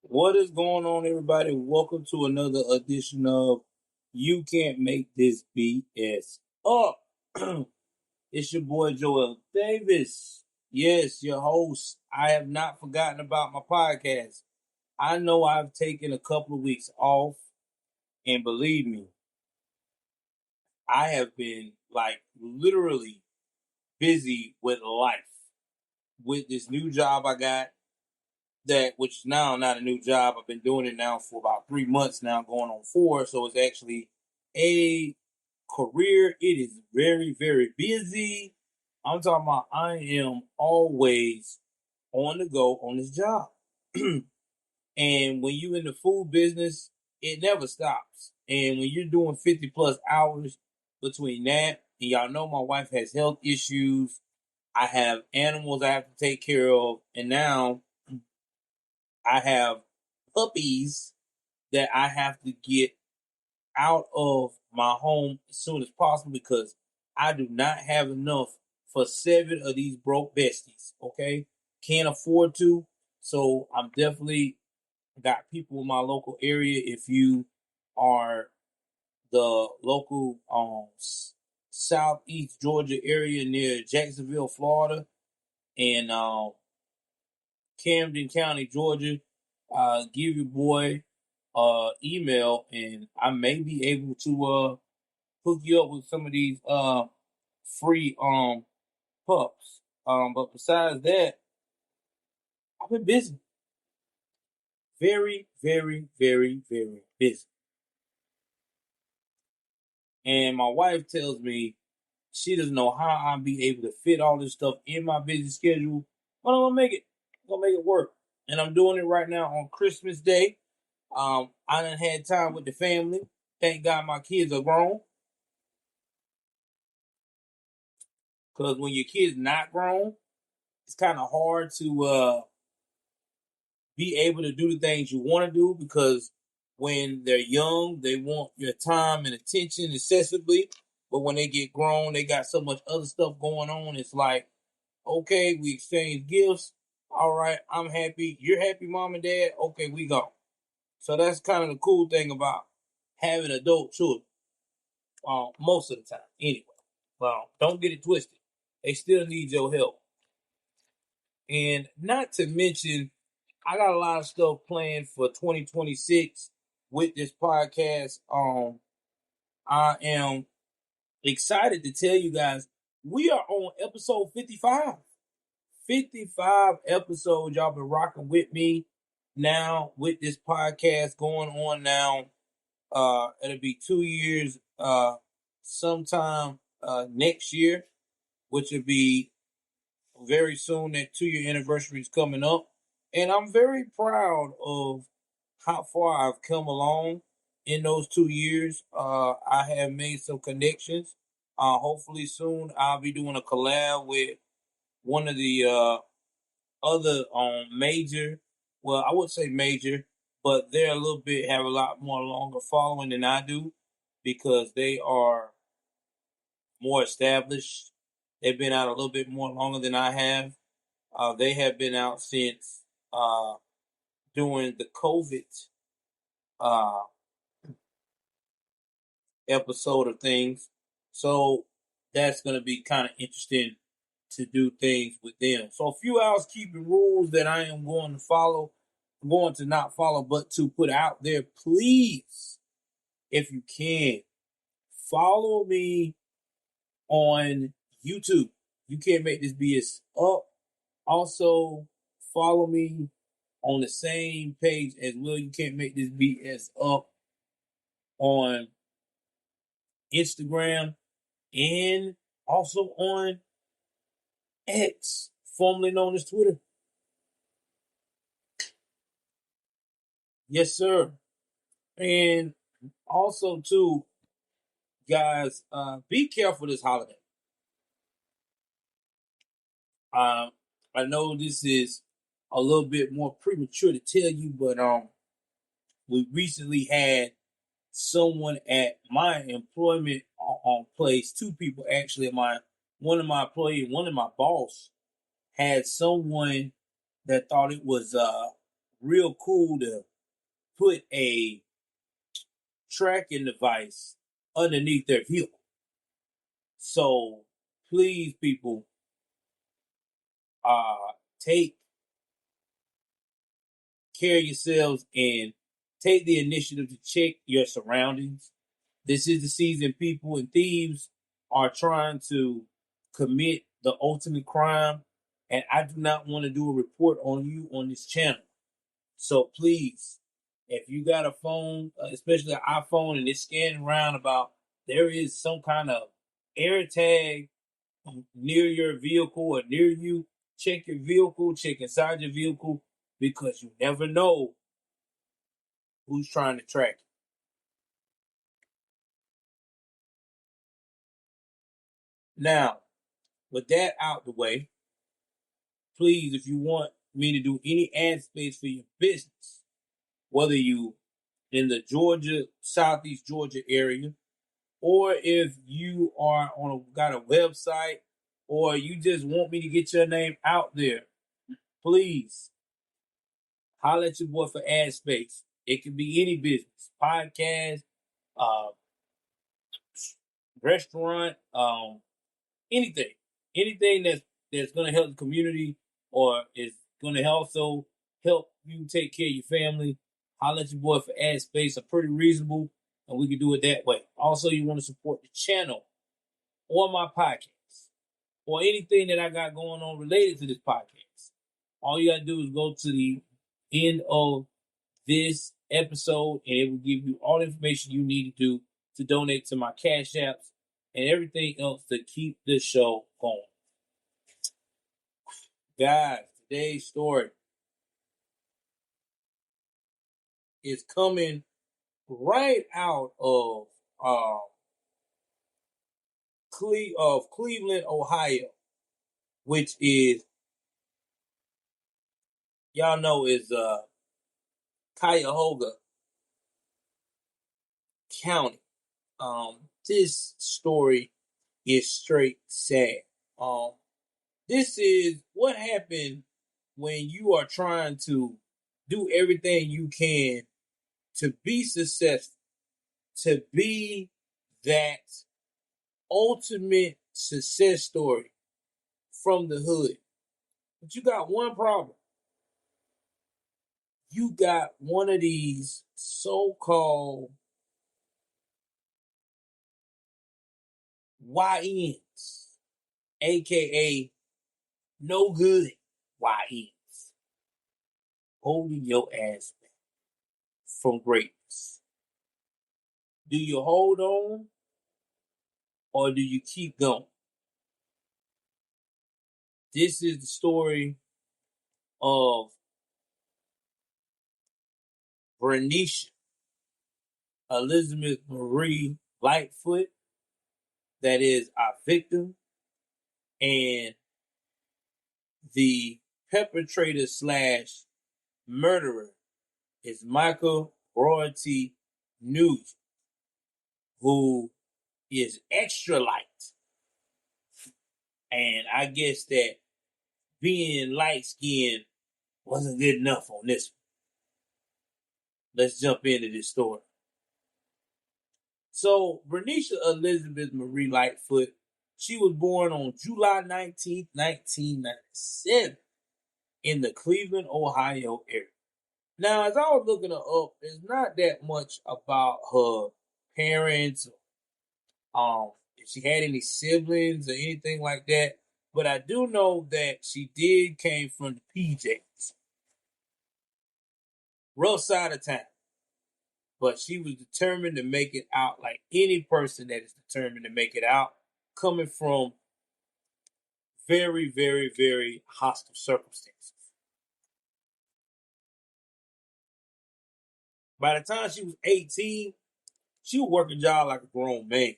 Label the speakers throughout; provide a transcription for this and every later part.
Speaker 1: What is going on, everybody? Welcome to another edition of You Can't Make This BS Up. It's your boy Joel Davis. Yes, your host. I have not forgotten about my podcast. I know I've taken a couple of weeks off, and believe me, I have been like literally busy with life, with this new job I got. That which is now not a new job. I've been doing it now for about 3 months now, going on 4. So it's actually a career. It is very, very busy. I'm talking about I am always on the go on this job. And when you in the food business, it never stops. And when you're doing 50 plus hours between that, and y'all know my wife has health issues, I have animals I have to take care of, and now I have puppies that I have to get out of my home as soon as possible because I do not have enough for 7 of these broke besties. Okay, can't afford to, so I'm definitely got people in my local area. If you are the local southeast Georgia area near Jacksonville, Florida, and Camden County, Georgia, give your boy email, and I may be able to hook you up with some of these free pups. But besides that, I've been busy. Very, very, very, very busy. And my wife tells me she doesn't know how I'll be able to fit all this stuff in my busy schedule, but I'm gonna make it. I'm gonna make it work. And I'm doing it right now on Christmas Day. I done had time with the family. Thank God my kids are grown. Because when your kid's not grown, it's kind of hard to be able to do the things you want to do because when they're young, they want your time and attention excessively. But when they get grown, they got so much other stuff going on. It's like, okay, we exchange gifts. All right, I'm happy. You're happy, mom and dad. Okay, we go. So that's kind of the cool thing about having adult children. Most of the time, anyway. Well, don't get it twisted. They still need your help. And not to mention, I got a lot of stuff planned for 2026 with this podcast. I am excited to tell you guys we are on episode 55. 55 episodes. Y'all been rocking with me now with this podcast going on now. It'll be 2 years sometime next year, which will be very soon. That 2 year anniversary is coming up. And I'm very proud of how far I've come along in those 2 years. I have made some connections. Hopefully soon I'll be doing a collab with one of the other major, well, I would say major, but they're a little bit, have a lot more longer following than I do because they are more established. They've been out a little bit more longer than I have. They have been out since during the COVID uh, episode of things. So that's going to be kind of interesting to do things with them. So a few housekeeping rules that I am going to follow. I'm going to not follow, but to put out there. Please, if you can, follow me on YouTube. You can't make this BS up. Also, follow me on the same page as well. You can't make this BS up on Instagram and also on X, formerly known as Twitter. Yes, sir. And also, too, guys, be careful this holiday. Uh, I know this is a little bit more premature to tell you, but we recently had someone at my employment on place, 2 people actually. One of my employees, one of my boss had someone that thought it was real cool to put a tracking device underneath their vehicle. So please, people, take care of yourselves and take the initiative to check your surroundings. This is the season people and thieves are trying to commit the ultimate crime, and I do not want to do a report on you on this channel. So please, if you got a phone, especially an iPhone, and it's scanning around about there is some kind of air tag near your vehicle or near you, check your vehicle, check inside your vehicle, because you never know who's trying to track you. Now, with that out the way, please, if you want me to do any ad space for your business, whether you in the Georgia, Southeast Georgia area, or if you are got a website, or you just want me to get your name out there, please holler at your boy for ad space. It can be any business, podcast, uh, restaurant, anything that's going to help the community or is going to also help you take care of your family. Holler at your boy for ad space. I'm pretty reasonable, and we can do it that way. Also, you want to support the channel or my podcast or anything that I got going on related to this podcast. All you got to do is go to the end of this episode, and it will give you all the information you need to do to donate to my Cash Apps and everything else to keep this show going. Guys, today's story is coming right out of Cleveland, Ohio, which is, y'all know, is Cuyahoga County. This story is straight sad. This is what happened when you are trying to do everything you can to be successful, to be that ultimate success story from the hood. But you got one problem. You got one of these so-called YNs, aka no good YNs, holding your ass back from greatness. Do you hold on or do you keep going? This is the story of Breneisha Elizabeth Marie Lightfoot, that is our victim, and the perpetrator slash murderer is Michael Royalty Nugent, who is extra light. And I guess that being light skinned wasn't good enough on this one. Let's jump into this story. So, Breneisha Elizabeth Marie Lightfoot, she was born on July 19th, 1997 in the Cleveland, Ohio area. Now, as I was looking her up, there's not that much about her parents, if she had any siblings or anything like that. But I do know that she came from the PJs. Rough side of town. But she was determined to make it out like any person that is determined to make it out, coming from very, very, very hostile circumstances. By the time she was 18, she was working jobs like a grown man.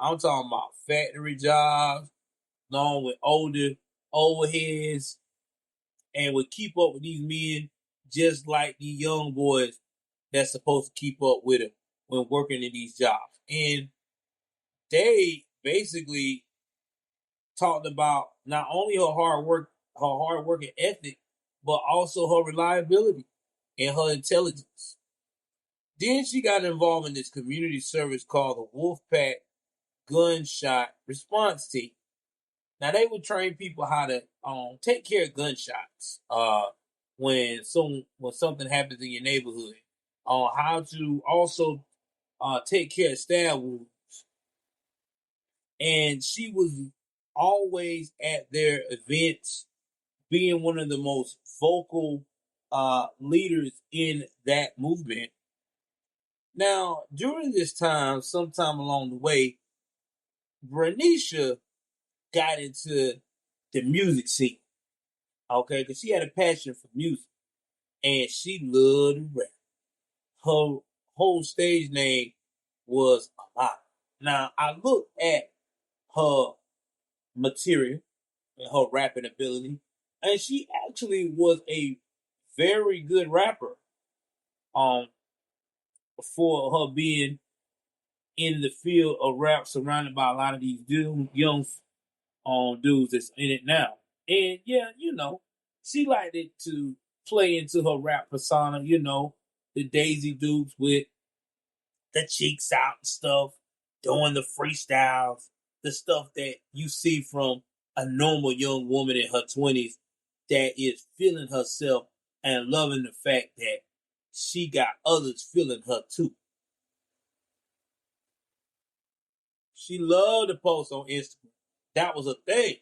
Speaker 1: I'm talking about factory jobs, along with older overheads, and would keep up with these men just like the young boys that's supposed to keep up with her when working in these jobs. And they basically talked about not only her hard working ethic, but also her reliability and her intelligence. Then she got involved in this community service called the Wolfpack Gunshot Response Team. Now they would train people how to take care of gunshots when something happens in your neighborhood. How to also take care of stab wounds. And she was always at their events, being one of the most vocal leaders in that movement. Now, during this time, sometime along the way, Breneisha got into the music scene, okay? Because she had a passion for music, and she loved to rap. Her whole stage name was Ahlotta. Now, I looked at her material and her rapping ability, and she actually was a very good rapper. Um, for her being in the field of rap, surrounded by a lot of these young dudes that's in it now. And yeah, she liked it to play into her rap persona, the Daisy Dukes with the cheeks out and stuff, doing the freestyles, the stuff that you see from a normal young woman in her 20s that is feeling herself and loving the fact that she got others feeling her too. She loved to post on Instagram. That was a thing.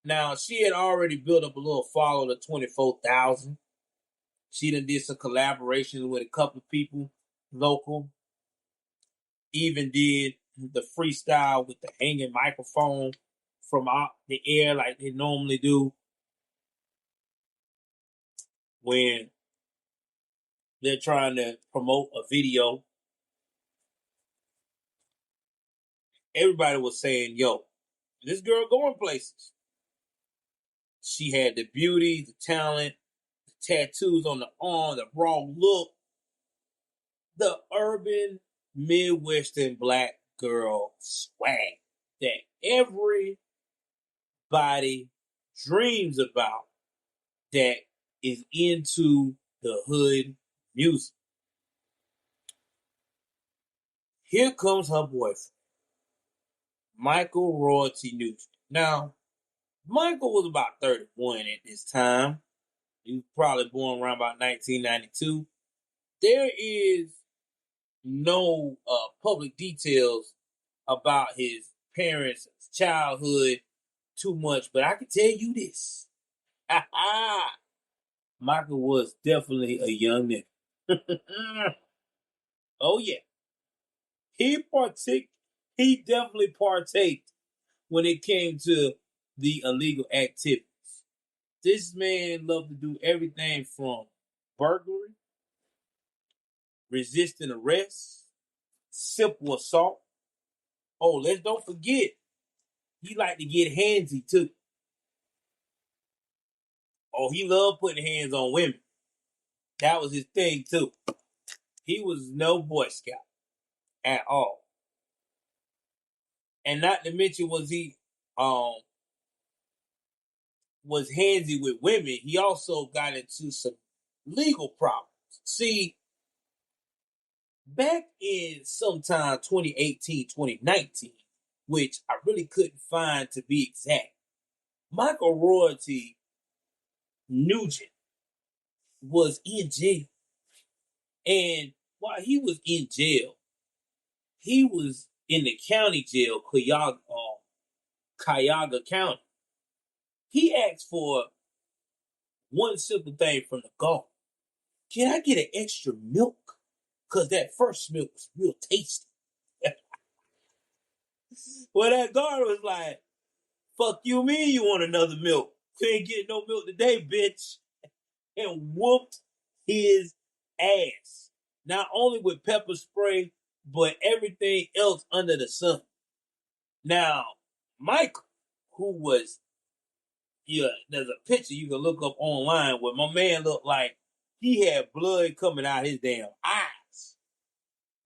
Speaker 1: Now, she had already built up a little follow to 24,000. She done did some collaborations with a couple of people local. Even did the freestyle with the hanging microphone from out the air like they normally do when they're trying to promote a video. Everybody was saying, yo, this girl going places. She had the beauty, the talent, the tattoos on the arm, the raw look, the urban Midwestern black girl swag that everybody dreams about that is into the hood music. Here comes her boyfriend, Michael Royalty Nugent. Now, Michael was about 31 at this time. He was probably born around about 1992. There is no public details about his parents' childhood too much, but I can tell you this. Michael was definitely a young nigga. Oh yeah. He definitely partaked when it came to the illegal activities. This man loved to do everything from burglary, resisting arrest, simple assault. Oh, let's don't forget, he liked to get handsy too. Oh, he loved putting hands on women. That was his thing too. He was no Boy Scout at all. And not to mention um was handsy with women, he also got into some legal problems. See, back in sometime 2018, 2019, which I really couldn't find to be exact, Michael Royalty Nugent was in jail. And while he was in jail, he was in the county jail, Cuyahoga County. He asked for one simple thing from the guard. Can I get an extra milk? Because that first milk was real tasty. Well, that guard was like, fuck you mean you want another milk? You ain't getting no milk today, bitch. And whooped his ass. Not only with pepper spray, but everything else under the sun. Now, Michael, who was, there's a picture you can look up online where my man looked like he had blood coming out his damn eyes.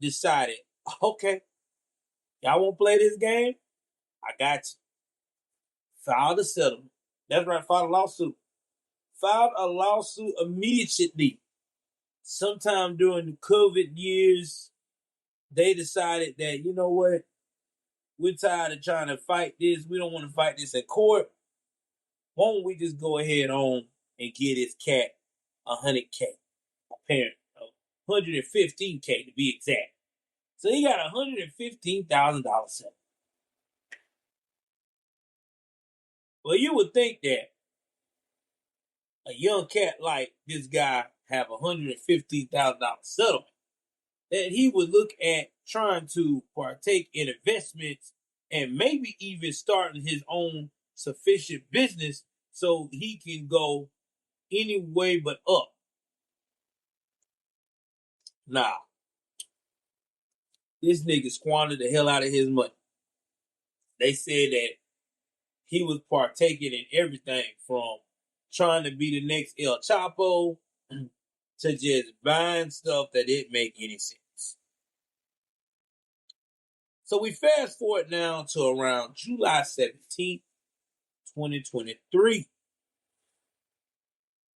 Speaker 1: Decided, okay, y'all want to play this game? I got you. Filed a settlement. That's right, filed a lawsuit. Filed a lawsuit immediately sometime during the COVID years, they decided that, you know what, we're tired of trying to fight this. We don't want to fight this in court. Why don't we just go ahead on and get his cat 100K, apparently 115K to be exact. So he got $115,000 settlement. Well, you would think that a young cat like this guy have $115,000 settlement, that he would look at trying to partake in investments and maybe even starting his own sufficient business so he can go any way but up. Nah, this nigga squandered the hell out of his money. They said that he was partaking in everything from trying to be the next El Chapo to just buying stuff that didn't make any sense. So we fast forward now to around July 17th, 2023.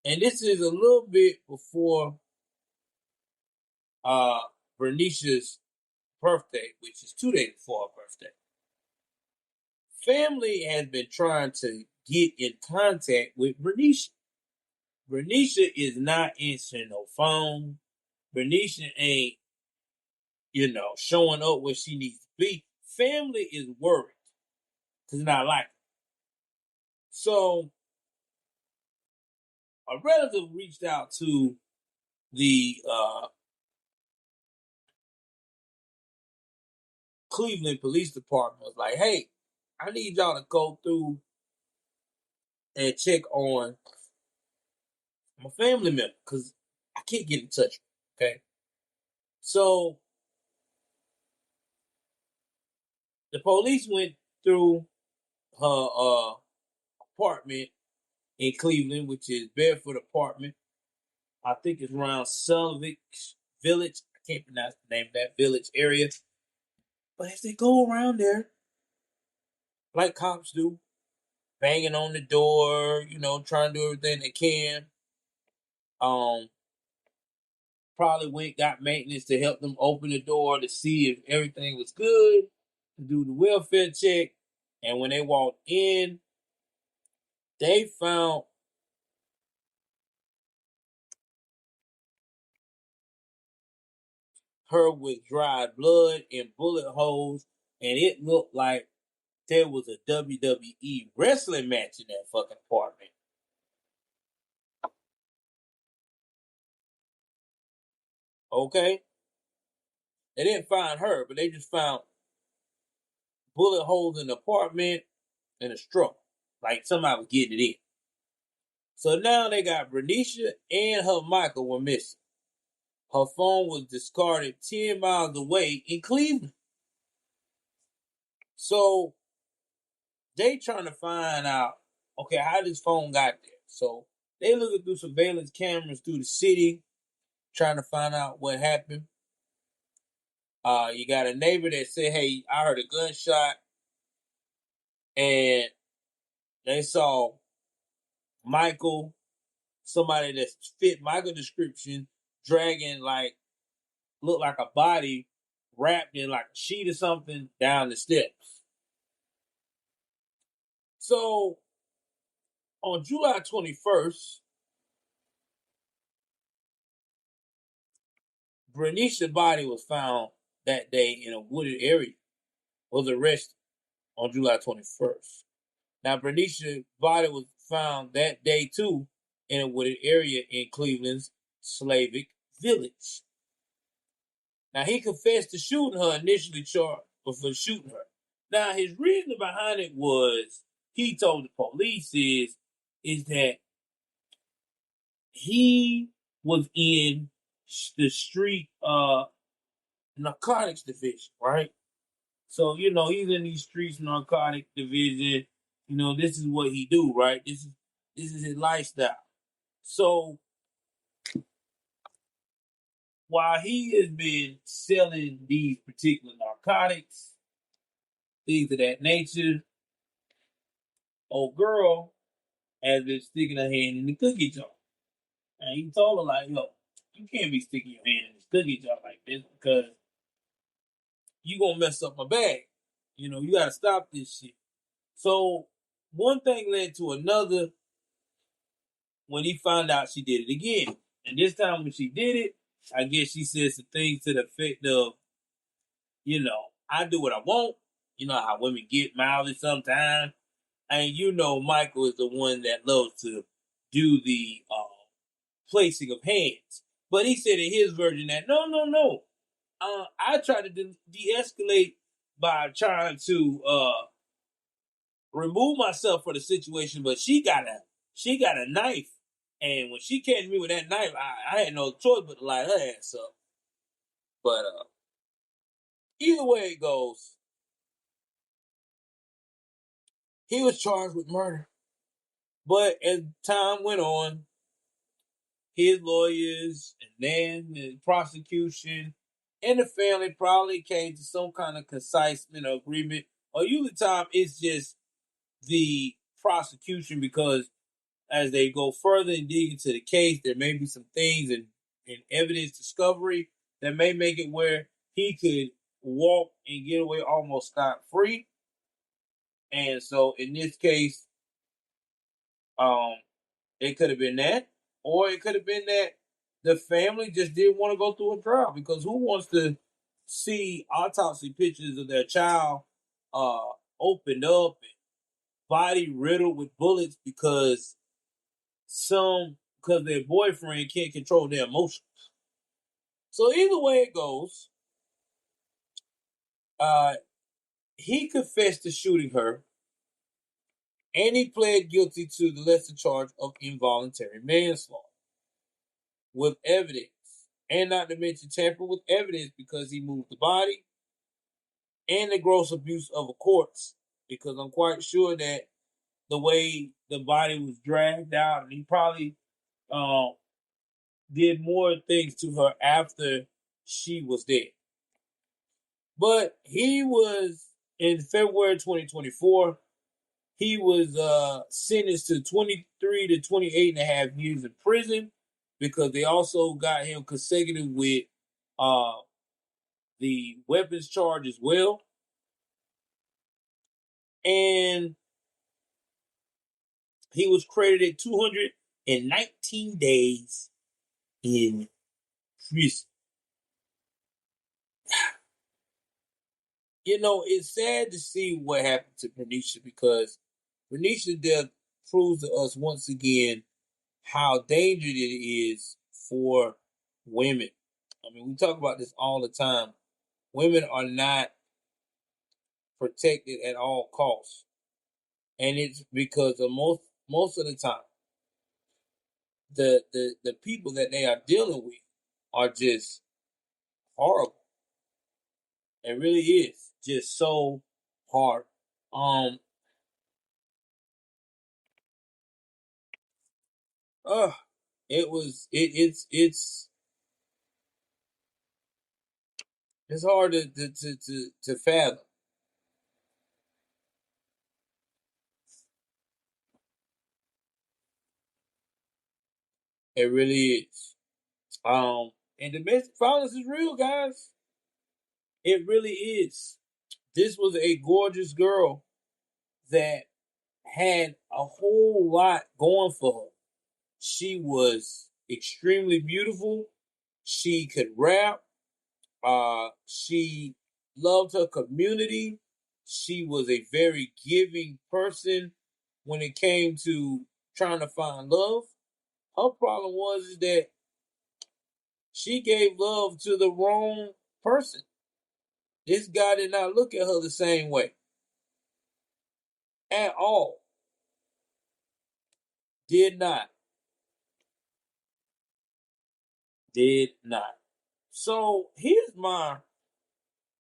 Speaker 1: And this is a little bit before Breneisha's birthday, which is 2 days before her birthday. Family has been trying to get in contact with Breneisha. Breneisha is not answering no phone. Breneisha ain't, showing up where she needs to be. Family is worried because not like her. So a relative reached out to the Cleveland Police Department. Was like, hey, I need y'all to go through and check on my family member because I can't get in touch with her. Okay. So the police went through her apartment in Cleveland, which is Bedford Apartment. I think it's around Sullivan Village. I can't pronounce the name of that village area. But as they go around there, like cops do, banging on the door, trying to do everything they can. Probably went, got maintenance to help them open the door to see if everything was good, to do the welfare check. And when they walked in, they found her with dried blood and bullet holes, and it looked like there was a WWE wrestling match in that fucking apartment. Okay? They didn't find her, but they just found bullet holes in the apartment and a struggle. Like somebody was getting it in. So now they got Breneisha and her Michael were missing. Her phone was discarded 10 miles away in Cleveland. So they trying to find out, okay, how this phone got there. So they looking through surveillance cameras through the city, trying to find out what happened. You got a neighbor that said, hey, I heard a gunshot, and they saw Michael, somebody that fit Michael's description, dragging looked like a body wrapped in like a sheet or something down the steps. So on July 21st, Breneisha's body was found that day in a wooded area, was arrested on July 21st. Now, Breneisha's body was found that day too in a wooded area in Cleveland's Slavic Village. Now, he confessed to shooting her, initially charged for shooting her. Now, his reason behind it was, he told the police is that he was in the street narcotics division, right? So, he's in these streets narcotic division. This is what he do, right? This is his lifestyle. So while he has been selling these particular narcotics, things of that nature, old girl has been sticking her hand in the cookie jar. And he told her, like, yo, you can't be sticking your hand in this cookie jar like this because you gonna mess up my bag. You gotta stop this shit. So one thing led to another when he found out she did it again. And this time when she did it, I guess she said some things to the effect of, I do what I want. You know how women get mouthy sometimes. And Michael is the one that loves to do the placing of hands. But he said in his version that, no, no, no. I tried to de-escalate by trying to remove myself from the situation, but she got a knife. And when she came to me with that knife, I had no choice but to light her ass up. But either way it goes, he was charged with murder. But as time went on, his lawyers and then the prosecution and the family probably came to some kind of concise agreement. Or usually time it's just the prosecution because as they go further and dig into the case, there may be some things in evidence discovery that may make it where he could walk and get away almost scot-free. And so in this case, um, it could have been that, or it could have been that the family just didn't want to go through a trial because who wants to see autopsy pictures of their child opened up and body riddled with bullets because their boyfriend can't control their emotions. So either way it goes, uh, he confessed to shooting her, and he pled guilty to the lesser charge of involuntary manslaughter with evidence, and not to mention tamper with evidence because he moved the body, and the gross abuse of a corpse because I'm quite sure that the way the body was dragged out, and he probably uh, did more things to her after she was dead. But he was, in February 2024, he was sentenced to 23 to 28 and a half years in prison because they also got him consecutive with uh, the weapons charge as well. And he was credited 219 days in prison. It's sad to see what happened to Breneisha because Breneisha's death proves to us once again how dangerous it is for women. I mean, we talk about this all the time. Women are not protected at all costs, and it's because of most of the time the people that they are dealing with are just horrible. It really is just so hard. Um, uh, it was it's hard to fathom. It really is. And domestic violence is real, guys. It really is. This was a gorgeous girl that had a whole lot going for her. She was extremely beautiful. She could rap. She loved her community. She was a very giving person when it came to trying to find love. Her problem was is that she gave love to the wrong person. This guy did not look at her the same way at all. Did not. Did not. So here's my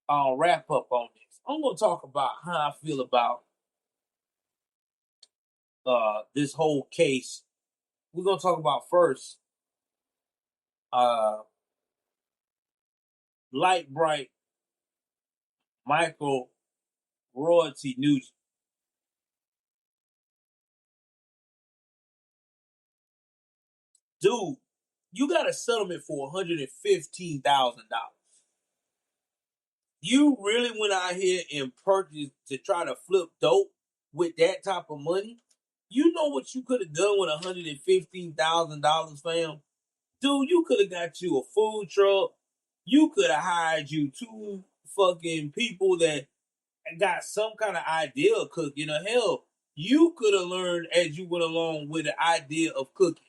Speaker 1: wrap up on this. I'm going to talk about how I feel about this whole case. We're going to talk about first uh, Light Bright Michael Royalty Nugent. Dude You got a settlement for $115,000. You really went out here and purchased to try to flip dope with that type of money? You know what you could have done with $115,000, fam? Dude, you could have got you a food truck. You could have hired you two fucking people that got some kind of idea of cooking. Or hell, you could have learned as you went along with the idea of cooking.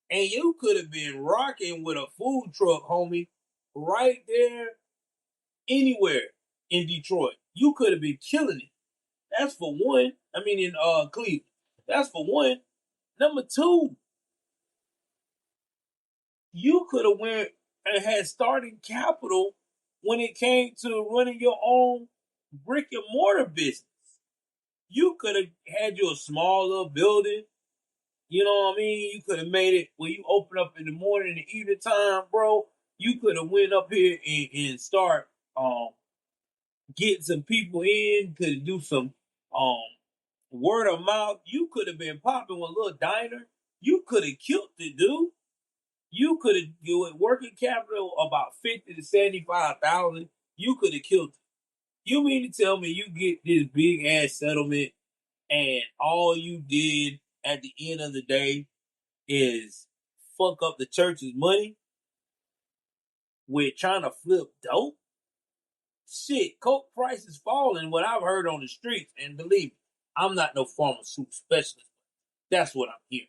Speaker 1: And you could have been rocking with a food truck, homie, right there, anywhere in Detroit. You could have been killing it. That's for one. I mean, in Cleveland. That's for one. Number two, you could have went and had starting capital when it came to running your own brick and mortar business. You could have had you a small little building. You know what I mean? You could have made it where you open up in the morning and the evening time, bro. You could have went up here and start getting some people in, could do some um word of mouth. You could have been popping with a little diner. You could have killed it, dude. You could have do it working capital about 50 to 75,000. You could have killed it. You mean to tell me you get this big ass settlement and all you did at the end of the day is fuck up the church's money with trying to flip dope? Shit, coke prices falling, what I've heard on the streets, and believe me, I'm not no pharmaceutical specialist. That's what I'm hearing.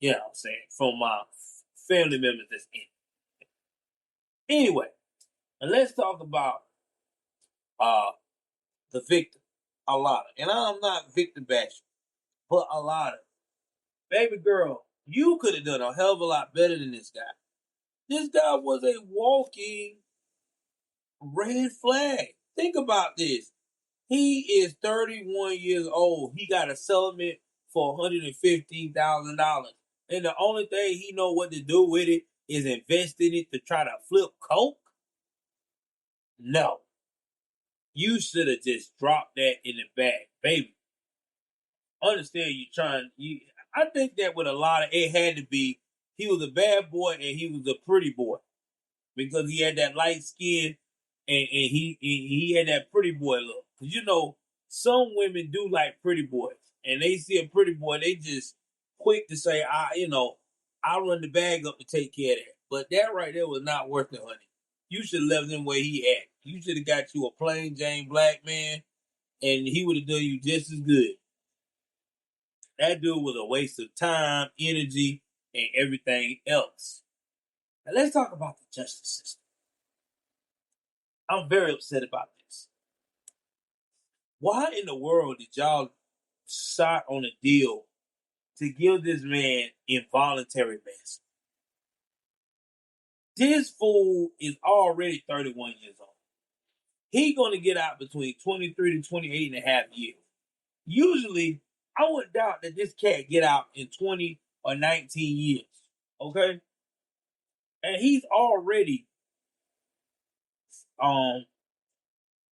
Speaker 1: You know what I'm saying? From my family members that's in. Anyway, and let's talk about uh the victim, Ahlotta. And I'm not victim bashing, but Ahlotta. Baby girl, you could have done a hell of a lot better than this guy. This guy was a walking red flag. Think about this. He is 31 years old. He got a settlement for $115,000. And the only thing he know what to do with it is invest in it to try to flip coke? No. You should have just dropped that in the bag, baby. Understand I think that with a lot of it had to be he was a bad boy and he was a pretty boy. Because he had that light skin and he had that pretty boy look. Because you know, some women do like pretty boys. And they see a pretty boy, they just quick to say, I'll run the bag up to take care of that. But that right there was not worth it, honey. You should have left him where he at. You should have got you a plain Jane black man, and he would have done you just as good. That dude was a waste of time, energy, and everything else. Now let's talk about the justice system. I'm very upset about this. Why in the world did y'all sign on a deal to give this man involuntary manslaughter? This fool is already 31 years old. He's going to get out between 23 to 28 and a half years. Usually, I would doubt that this cat get out in 20 or 19 years. Okay? And he's already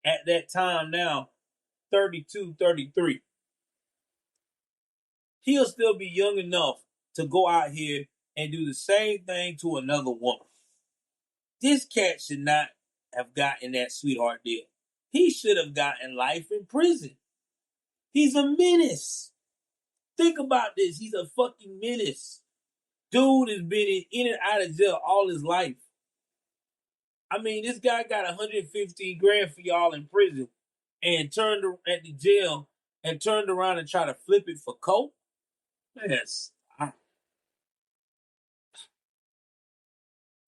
Speaker 1: at that time now 32, 33. He'll still be young enough to go out here and do the same thing to another woman. This cat should not have gotten that sweetheart deal. He should have gotten life in prison. He's a menace. Think about this. He's a fucking menace. Dude has been in and out of jail all his life. I mean, this guy got 115 grand for y'all in prison and turned at the jail and turned around and tried to flip it for coke. Yes.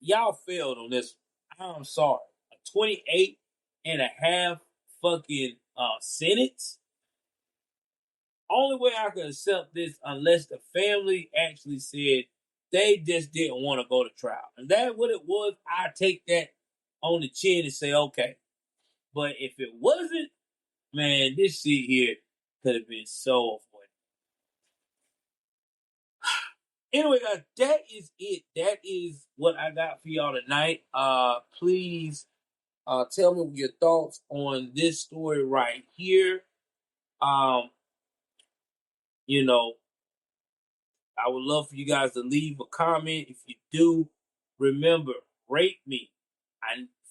Speaker 1: Y'all failed on this. I'm sorry. A 28 and a half fucking sentence. Only way I could accept this unless the family actually said they just didn't want to go to trial. And that's what it was. I take that on the chin and say, okay. But if it wasn't, man, this shit here could have been so avoided. Anyway, guys, that is it. That is what I got for y'all tonight. Please tell me your thoughts on this story right here. You know, I would love for you guys to leave a comment. If you do, remember, rate me.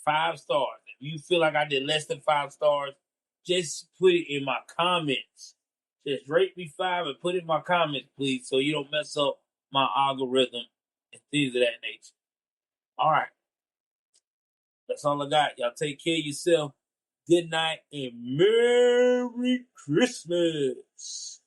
Speaker 1: 5 stars. If you feel like I did less than 5 stars, just put it in my comments. Just rate me 5 and put it in my comments, please, so you don't mess up my algorithm and things of that nature. All right. That's all I got. Y'all take care of yourself. Good night and Merry Christmas.